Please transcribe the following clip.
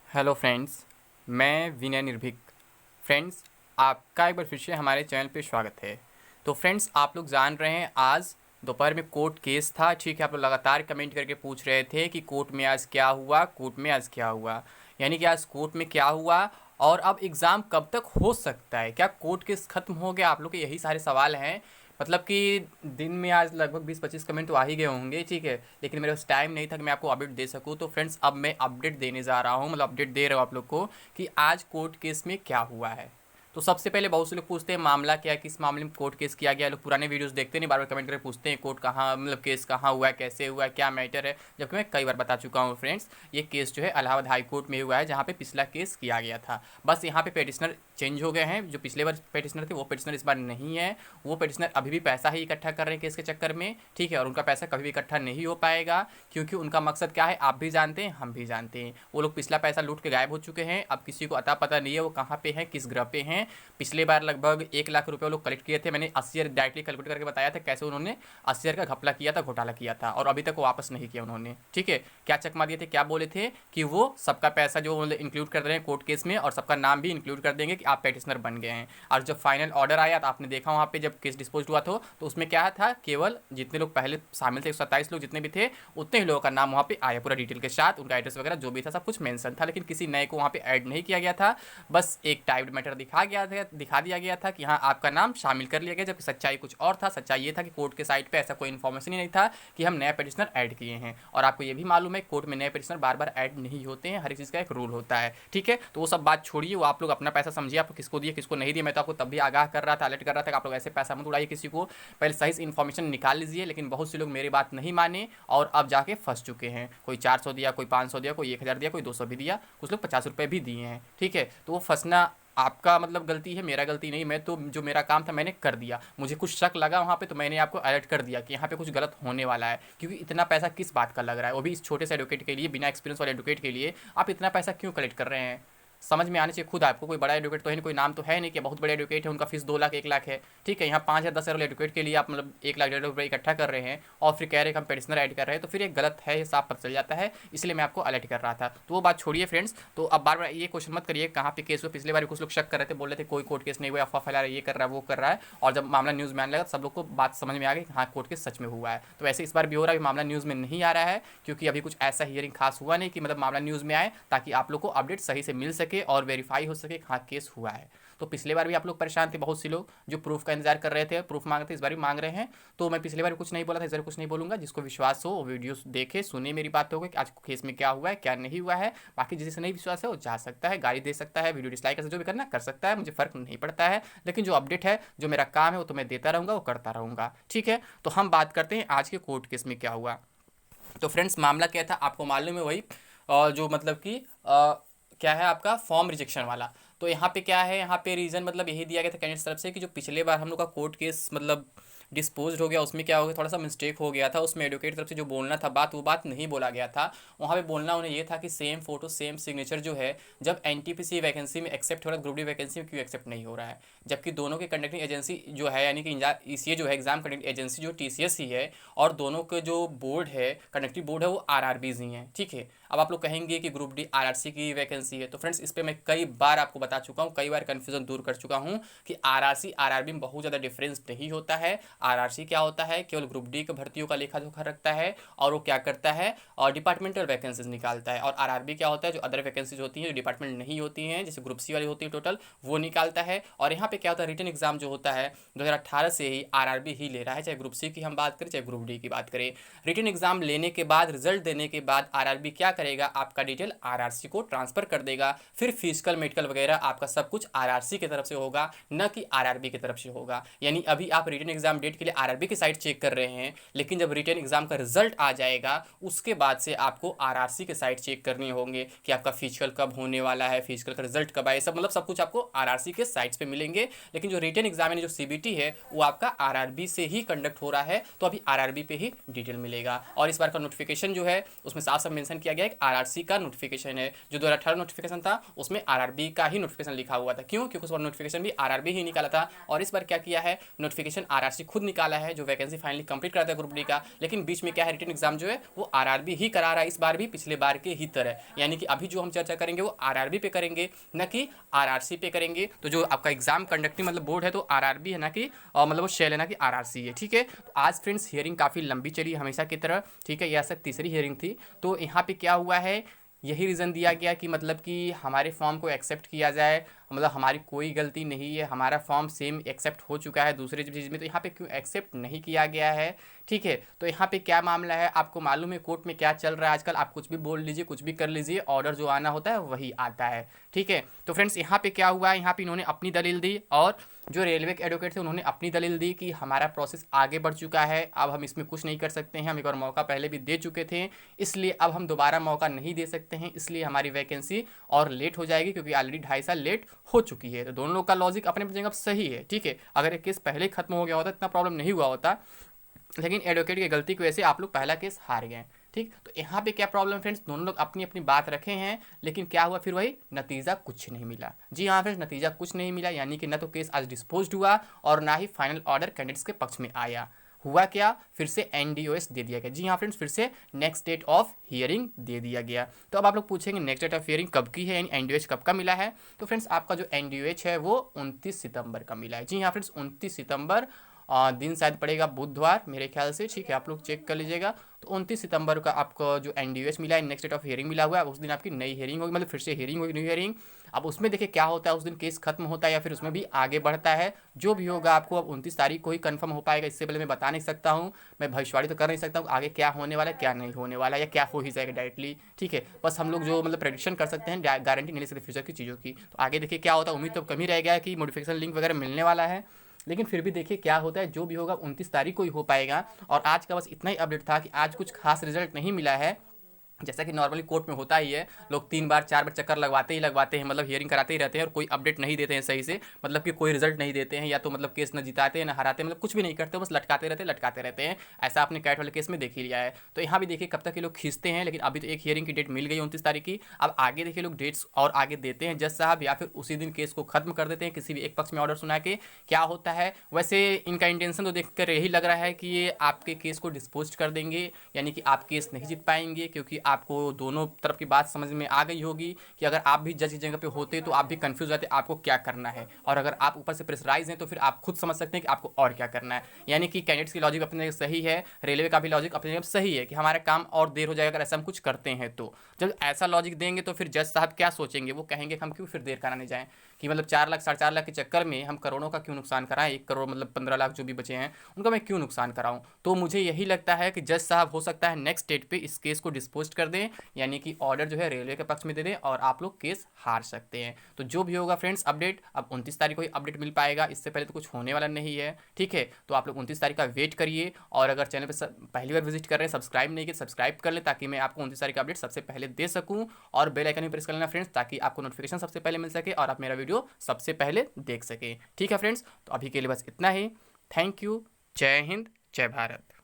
Hello friends, मैं विनय निर्भीक। Friends, आपका एक बार फिर से हमारे चैनल पे स्वागत है। तो फ्रेंड्स, आप लोग जान रहे हैं आज दोपहर में कोर्ट केस था। ठीक है, आप लोग लगातार कमेंट करके पूछ रहे थे कि कोर्ट में आज क्या हुआ, कोर्ट में आज क्या हुआ। यानी कि आज कोर्ट में क्या हुआ और अब एग्ज़ाम कब तक हो सकता है, क्या कोर्ट केस ख़त्म हो गया, आप लोग के यही सारे सवाल हैं। मतलब कि दिन में आज लगभग 20-25 कमेंट तो आ ही गए होंगे। ठीक है, लेकिन मेरे पास टाइम नहीं था कि मैं आपको अपडेट दे सकूं। तो फ्रेंड्स, अब मैं अपडेट देने जा रहा हूं, मतलब अपडेट दे रहा हूं आप लोग को कि आज कोर्ट केस में क्या हुआ है। तो सबसे पहले बहुत से लोग पूछते हैं मामला क्या है, किस मामले में कोर्ट केस किया गया। लोग पुराने वीडियोस देखते नहीं, बार बार कमेंट करके पूछते हैं कोर्ट कहाँ, मतलब केस कहाँ हुआ है, कैसे हुआ है, क्या मैटर है। जबकि मैं कई बार बता चुका हूँ फ्रेंड्स, ये केस जो है इलाहाबाद हाई कोर्ट में हुआ है, जहाँ पे पिछला केस किया गया था। बस यहाँ पे पेटिशनर चेंज हो गए हैं। जो पिछले बार पेटिशनर थे वो पेटिशनर इस बार नहीं है। वो पेटिशनर अभी भी पैसा ही इकट्ठा कर रहे हैं केस के चक्कर में। ठीक है, और उनका पैसा कभी भी इकट्ठा नहीं हो पाएगा, क्योंकि उनका मकसद क्या है आप भी जानते हैं, हम भी जानते हैं। वो लोग पिछला पैसा लूट के गायब हो चुके हैं। अब किसी को अता पता नहीं है वो कहाँ पे हैं, किस ग्रह पे हैं। पिछले बार लगभग 1 लाख रुपये वो लोग कलेक्ट किए थे। मैंने 80,000 डायरेक्टली कैलकुलेट करके बताया था कैसे उन्होंने 80,000 का घपला किया था, घोटाला किया था, और अभी तक वो वापस नहीं किया उन्होंने। ठीक है, क्या चकमा दिए थे, क्या बोले थे कि वो सबका पैसा जो इंक्लूड कर रहे हैं कोर्ट केस में, और सबका नाम भी इंक्लूड कर देंगे कि आप पेटिशनर बन गए हैं। और जब फाइनल ऑर्डर आया तो आपने देखा वहाँ पे जब केस डिस्पोज हुआ था, तो उसमें क्या था, केवल जितने लोग पहले शामिल थे 127 लोग जितने भी थे, उतने ही लोगों का नाम वहाँ पे आया पूरा डिटेल के साथ, उनका एड्रेस वगैरह जो भी था सब कुछ मेंशन था। लेकिन किसी नए को वहाँ पे ऐड नहीं किया गया था। बस एक टाइप्ड मैटर दिखा दिया गया था कि हाँ आपका नाम शामिल कर लिया गया, जबकि सच्चाई कुछ और था। सच्चाई ये था कि कोर्ट के साइट पे ऐसा कोई इन्फॉर्मेशन ही नहीं था कि हम नया पेटिशनर ऐड किए हैं। और आपको ये भी मालूम है कोर्ट में नए पेटिशनर बार बार ऐड नहीं होते हैं, हर चीज़ का एक रूल होता है। ठीक है, तो वो सब बात छोड़िए, वो आप लोग अपना पैसा समझिए, आपको किसको दिए किसको नहीं दिए। मैं तो आपको तब भी आगाह कर रहा था, अलर्ट कर रहा था कि आप लोग ऐसे पैसा मत उड़ाइए किसी को, पहले सही से इन्फॉर्मेशन निकाल लीजिए। लेकिन बहुत से लोग मेरी बात नहीं माने और अब जाके फंस चुके हैं। कोई 400 दिया, कोई 500 दिया, कोई 1,000 दिया, कोई 200 भी दिया, कुछ लोग 50 रुपये भी दिए हैं। ठीक है, तो वो फंसना आपका मतलब गलती है, मेरा गलती नहीं। मैं तो जो मेरा काम था मैंने कर दिया। मुझे कुछ शक लगा वहाँ पे तो मैंने आपको अलर्ट कर दिया कि यहाँ पे कुछ गलत होने वाला है। क्योंकि इतना पैसा किस बात का लग रहा है, वो भी इस छोटे से एडवोकेट के लिए, बिना एक्सपीरियंस वाले एडवोकेट के लिए आप इतना पैसा क्यों कलेक्ट कर रहे हैं। समझ में आने चाहिए खुद आपको। कोई बड़ा एडवोकेट तो है नहीं, कोई नाम तो है नहीं कि बहुत बड़े एडवोकेट है उनका फीस 2 लाख 1 लाख है। ठीक है, यहाँ 5 या 10 वाले एडवोकेट के लिए आप मतलब 1 लाख 1.5 लाख रुपये इकट्ठा कर रहे हैं और फिर कह रहे हैं कि हम पेटिशनर ऐड कर रहे हैं, तो फिर ये गलत है, ये साफ पता चल जाता है। इसलिए मैं आपको अलर्ट कर रहा था। तो वो बात छोड़िए फ्रेंड्स। तो अब बार बार ये क्वेश्चन मत करिए कहाँ पे केस हुआ। पिछले बार कुछ लोग शक कर रहे थे, बोल रहे थे कोई कोर्ट केस नहीं हुआ, अफवाह फैला रहा है, ये कर रहा है, वो कर रहा है। और जब मामला न्यूज़ में आने लगा सब लोग को बात समझ में आ गई कि हाँ कोर्ट केस सच में हुआ है। तो ऐसे इस बार भी हो रहा है, मामला न्यूज़ में नहीं आ रहा है, क्योंकि अभी कुछ ऐसा हियरिंग खास हुआ नहीं कि मतलब मामला न्यूज़ में आए, ताकि आप लोग को अपडेट सही से मिल सके और वेरीफाई हो सके हाँ केस हुआ है। तो पिछले बार भी आप लोग परेशान थे, बहुत से लोग जो प्रूफ का इंतजार कर रहे थे, प्रूफ मांग रहे थे, इस बार भी मांग रहे हैं। तो मैं पिछले बार भी कुछ नहीं बोला था, इस बार कुछ नहीं बोलूंगा। जिसको विश्वास हो वो वीडियो देखे सुने, मेरी बात होगी कि आज केस में क्या हुआ है क्या नहीं हुआ है। बाकी जिसे नहीं विश्वास है वो जा सकता है, गाली दे सकता है, वीडियो डिसलाइक कर सकता है, जो भी करना कर सकता है, मुझे फर्क नहीं पड़ता है। लेकिन जो अपडेट है, जो मेरा काम है वो तो मैं देता रहूँगा, वो करता रहूँगा। ठीक है, तो हम बात करते हैं आज के कोर्ट केस में क्या हुआ। तो फ्रेंड्स, मामला क्या था आपको मालूम है, वही जो मतलब कि क्या है आपका फॉर्म रिजेक्शन वाला। तो यहाँ पे क्या है, यहाँ पे रीज़न मतलब यही दिया गया था कैंडिडेट तरफ से कि जो पिछले बार हम लोग का कोर्ट केस मतलब डिस्पोज हो गया, उसमें क्या हो गया, थोड़ा सा मिस्टेक हो गया था। उसमें एडवोकेट तरफ से जो बोलना था बात, वो बात नहीं बोला गया था। वहाँ पे बोलना उन्हें ये था कि सेम फोटो सेम सिग्नेचर जो है, जब एनटीपीसी वैकेंसी में एक्सेप्ट हो रहा है, ग्रुप डी वैकेंसी में क्यों एक्सेप्ट नहीं हो रहा है। जबकि दोनों के कंडक्टिंग एजेंसी जो है, यानी कि ईसीए जो है एग्जाम कंडक्टिंग एजेंसी जो टीसीएस ही है, और दोनों के जो बोर्ड है कंडक्टिंग बोर्ड है वो आरआरबीज ही हैं। ठीक है, अब आप लोग कहेंगे कि ग्रुप डी आरआरसी की वैकेंसी है। तो फ्रेंड्स, इस पर मैं कई बार आपको बता चुका हूँ, कई बार कन्फ्यूजन दूर कर चुका हूँ कि आरआरसी आरआरबी में बहुत ज़्यादा डिफरेंस नहीं होता है। आरआरसी क्या होता है, केवल ग्रुप डी की भर्तियों का लेखा जोखा रखता है, और वो क्या करता है और डिपार्टमेंटल वैकेंसीज निकालता है। और आरआरबी क्या होता है, जो अदर वैकेंसीज होती हैं जो डिपार्टमेंट नहीं होती हैं, जैसे ग्रुप सी वाली होती है टोटल, वो निकालता है। और यहाँ पे क्या होता है, रिटन एग्जाम जो होता है 2018 से ही आरआरबी ही ले रहा है, चाहे ग्रुप सी की हम बात करें चाहे ग्रुप डी की बात करें। रिटन एग्जाम लेने के बाद, रिजल्ट देने के बाद आरआरबी क्या करेगा, आपका डिटेल आरआरसी को ट्रांसफर कर देगा। फिर फिजिकल मेडिकल वगैरह आपका सब कुछ आरआरसी की तरफ से होगा, न कि आरआरबी की तरफ से होगा। यानी अभी आप रिटन एग्जाम डेट के लिए आरआरबी की साइट चेक कर रहे हैं, लेकिन जब रिटन एग्जाम का रिजल्ट आ जाएगा उसके बाद से आपको आरआरसी के साइट चेक करनी होंगे कि आपका फिजिकल कब होने वाला है, फिजिकल का रिजल्ट कब आए, सब मतलब सब कुछ आपको आरआरसी के साइट्स पे मिलेंगे। लेकिन जो रिटन एग्जाम यानी जो सीबीटी है वो आपका आरआरबी से ही कंडक्ट हो रहा है, तो अभी आरआरबी पे ही डिटेल मिलेगा। और इस बार का नोटिफिकेशन जो है उसमें साफ साफ मेंशन किया गया है कि आरआरसी का नोटिफिकेशन है। जो 2018 नोटिफिकेशन था उसमें आरआरबी का ही नोटिफिकेशन लिखा हुआ था। क्यों? क्योंकि उस बार नोटिफिकेशन भी आरआरबी ही निकाला था। और इस बार क्या किया है, नोटिफिकेशन आरआरसी खुद खुद निकाला है, जो वैकेंसी फाइनली कंप्लीट करता है ग्रुप डी का, लेकिन बीच में क्या है, रिटन एग्जाम जो है वो आरआरबी ही करा रहा है इस बार भी, पिछले बार के ही तरह। यानी कि अभी जो हम चर्चा करेंगे वो आरआरबी पे करेंगे, न कि आरआरसी पे करेंगे। तो जो आपका एग्जाम कंडक्टिंग मतलब बोर्ड है तो आरआरबी है, ना कि मतलब वो शेल है, ना कि आरआरसी है। ठीक है, तो आज फ्रेंड्स हियरिंग काफ़ी लंबी चली हमेशा की तरह। ठीक है, यह सब तीसरी हियरिंग थी। तो यहाँ पे क्या हुआ है, यही रीज़न दिया गया कि मतलब कि हमारे फॉर्म को एक्सेप्ट किया जाए, मतलब हमारी कोई गलती नहीं है, हमारा फॉर्म सेम एक्सेप्ट हो चुका है दूसरे चीज़ में, तो यहाँ पे क्यों एक्सेप्ट नहीं किया गया है। ठीक है, तो यहाँ पे क्या मामला है, आपको मालूम है कोर्ट में क्या चल रहा है आजकल, आप कुछ भी बोल लीजिए, कुछ भी कर लीजिए, ऑर्डर जो आना होता है वही आता है। ठीक है, तो फ्रेंड्स यहाँ पे क्या हुआ है, यहाँ पे इन्होंने अपनी दलील दी और जो रेलवे के एडवोकेट थे उन्होंने अपनी दलील दी कि हमारा प्रोसेस आगे बढ़ चुका है, अब हम इसमें कुछ नहीं कर सकते हैं, हम एक और मौका पहले भी दे चुके थे, इसलिए अब हम दोबारा मौका नहीं दे सकते हैं, इसलिए हमारी वैकेंसी और लेट हो जाएगी, क्योंकि ऑलरेडी 2.5 साल लेट हो चुकी है। तो दोनों लोग का लॉजिक अपने जगह सही है। ठीक है, अगर एक केस पहले ही खत्म हो गया होता इतना प्रॉब्लम नहीं हुआ होता, लेकिन एडवोकेट की गलती की वजह से आप लोग पहला केस हार गए। ठीक, तो यहाँ पे क्या प्रॉब्लम फ्रेंड्स, दोनों लोग अपनी अपनी बात रखे हैं, लेकिन क्या हुआ फिर वही नतीजा कुछ नहीं मिला। जी हाँ फ्रेंड्स, नतीजा कुछ नहीं मिला, यानी कि न तो केस आज डिस्पोज्ड हुआ और ना ही फाइनल ऑर्डर कैंडिडेट्स के पक्ष में आया। हुआ क्या, फिर से एनडीओएस दे दिया गया। जी हाँ फ्रेंड्स, फिर से नेक्स्ट डेट ऑफ हियरिंग दे दिया गया। तो अब आप लोग पूछेंगे नेक्स्ट डेट ऑफ हियरिंग कब की है, यानी एनडीओएच कब का मिला है। तो फ्रेंड्स आपका जो एनडीओएच है वो 29 सितंबर का मिला है। जी हाँ फ्रेंड्स, 29 सितंबर दिन शायद पड़ेगा बुधवार मेरे ख्याल से। ठीक है, आप लोग चेक कर लीजिएगा। तो 29 सितंबर का आपको जो एनडीओएच मिला है, नेक्स्ट डेट ऑफ हियरिंग मिला हुआ है, उस दिन आपकी नई हियरिंग होगी, मतलब फिर से हियरिंग होगी, न्यू हियरिंग। अब उसमें देखिए क्या होता है, उस दिन केस खत्म होता है या फिर उसमें भी आगे बढ़ता है, जो भी होगा आपको अब 29 तारीख को ही कंफर्म हो पाएगा। इससे पहले मैं बता नहीं सकता हूँ, मैं भविष्यवाणी तो कर नहीं सकता हूँ आगे क्या होने वाला है क्या नहीं होने वाला है, या क्या हो ही जाएगा डायरेक्टली। ठीक है, बस हम लोग जो मतलब प्रेडिक्शन कर सकते हैं, गारंटी नहीं ले सकते फ्यूचर की चीज़ों की। तो आगे देखिए क्या होता है, उम्मीद तो कम ही रह गया है कि मॉडिफिकेशन लिंक वगैरह मिलने वाला है, लेकिन फिर भी देखिए क्या होता है, जो भी होगा 29 तारीख को ही हो पाएगा। और आज का बस इतना ही अपडेट था कि आज कुछ खास रिजल्ट नहीं मिला है, जैसा कि नॉर्मली कोर्ट में होता ही है, लोग 3 बार 4 बार चक्कर लगवाते हैं, मतलब हियरिंग कराते ही रहते हैं और कोई अपडेट नहीं देते हैं सही से, मतलब कि कोई रिजल्ट नहीं देते हैं, या तो मतलब केस न जिताते हैं न हराते हैं, मतलब कुछ भी नहीं करते, बस लटकाते रहते हैं। ऐसा आपने कैट वाले केस में देख ही लिया है। तो यहाँ भी देखिए कब तक ये लोग खींचते हैं, लेकिन अभी तो एक हियरिंग की डेट मिल गई 29 तारीख की। अब आगे देखिए लोग डेट्स और आगे देते हैं जज साहब, या फिर उसी दिन केस को खत्म कर देते हैं किसी भी एक पक्ष में ऑर्डर सुना के, क्या होता है। वैसे इनका इंटेंशन तो देखकर यही लग रहा है कि ये आपके केस को डिस्पोज कर देंगे, यानी कि आप केस नहीं जीत पाएंगे, क्योंकि आपको दोनों तरफ की बात समझ में आ गई होगी कि अगर आप भी जज की जगह पे होते तो आप भी कंफ्यूज रहते आपको क्या करना है, और अगर आप ऊपर से प्रेशराइज हैं तो फिर आप खुद समझ सकते हैं कि आपको और क्या करना है। यानी कि कैंडिडेट्स की लॉजिक अपनी जगह सही है, रेलवे का भी लॉजिक अपनी जगह सही है कि हमारा काम और देर हो जाएगा अगर ऐसा हम कुछ करते हैं। तो जब ऐसा लॉजिक देंगे तो फिर जज साहब क्या सोचेंगे, वो कहेंगे कि हम क्यों फिर देर कराने जाएं, कि मतलब 4 लाख 4.5 लाख के चक्कर में हम करोड़ों का क्यों नुकसान कराएं, 1 करोड़ मतलब 15 लाख जो भी बचे हैं उनका मैं क्यों नुकसान कराऊं। तो मुझे यही लगता है कि जज साहब हो सकता है नेक्स्ट डेट पे इस केस को डिस्पोज कर दें, यानी कि ऑर्डर जो है रेलवे के पक्ष में दे दें और आप लोग केस हार सकते हैं। तो जो भी होगा फ्रेंड्स अपडेट, अब 29 तारीख को ही अपडेट मिल पाएगा, इससे पहले तो कुछ होने वाला नहीं है। ठीक है, तो आप लोग 29 तारीख का वेट करिए, और अगर चैनल पर पहली बार विजिट कर रहे हैं, सब्सक्राइब नहीं किया सब्सक्राइब कर लें, ताकि मैं आपको 29 तारीख का अपडेट सबसे पहले दे सकूँ, और बेल आइकन भी प्रेस कर लेना फ्रेंड्स, ताकि आपको नोटिफिकेशन सबसे पहले मिल सके और आप मेरा वीडियो सबसे पहले देख सकें। ठीक है फ्रेंड्स, तो अभी के लिए बस इतना ही। थैंक यू, जय हिंद, जय भारत।